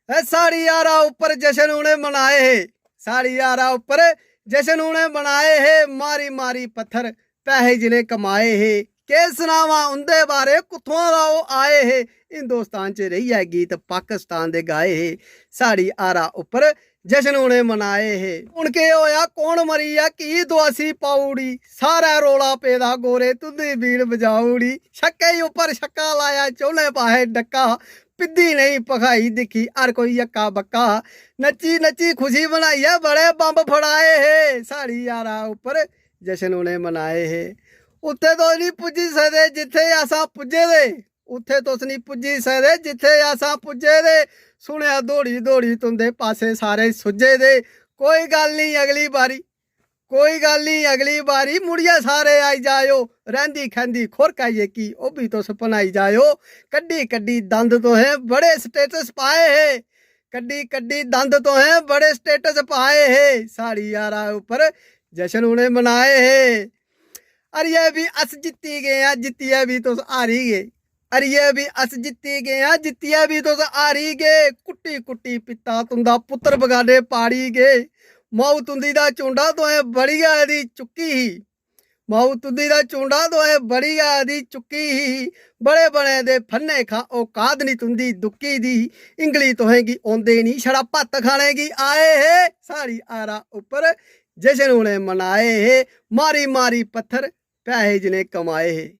साड़ी यारा ऊपर जश्न उन्हें मनाए है। साड़ी यारा ऊपर जश्न उन्हें मनाए है। मारी मारी पत्थर पैसे जिन्हें कमाए है। के सुनावा उनके बारे कुत्थों दा वो आए है। हिंदुस्तान च रही है गीत पाकिस्तान दे गाए है। साड़ी यारा ऊपर जश्न उन्हें मनाए है। उनके होया कौन मरी या की दुआसी पाउड़ी। सारा रोला पेदा गोरे तुदी बीड़ बजाउड़ी। छक्के ऊपर छक्का लाया चोले पाहे डक्का। पिद्दी नहीं पखाई दिखी हर कोई यक्का बक्का। नची नची खुशी बनाई है बड़े बंब फड़ाए है। साड़ी यारा ऊपर जश्न उन्हें मनाए है। उत्थे तो नहीं पुजी सकदे जिथे असां पुजे दे। उत्थे तुस नहीं पुजी सकदे जिथे असां पुजे दे। सुनिया दौड़ी दौड़ी तुंदे पासे सारे सुजे दे। कोई गल नहीं अगली बारी कोई गल नहीं अगली बारी मुड़िया सारे आई जायो। रैंदी खैंदी खुरकाइए की ओ भी तुस बनाई जायो। कड्डी कड्डी दंद तो है बड़े स्टेटस पाए है। कड्डी कड्डी दंद तो है बड़े स्टेटस पाए है। साड़ी यारा ऊपर जश्न उन्हें मनाए है। अरे भी अस जित्ती गए जित्तिया भी तुस हारी गए। अरे भी अस जित्ती गए जित्तिया भी तुस हारी गए। कुट्टी कुट्टी पिता तुंदा पुत्र बगाने पाड़ी गए। माऊ तुंदी दा चुंडा तो है बड़ी दी चुक्की ही। माऊ तुंदी दा चुंडा तो है बड़ी दी चुक्की ही। बड़े बड़े दे फन्ने खा औकात नहीं तुंदी दुक्की दी। इंगली तो है कि ओंदे नहीं छड़ा भत्त खाने की आए है। साड़ी आरा ऊपर जश्न उन्हें मनाए है। मारी मारी पत्थर पैसे जिन्हें कमाए है।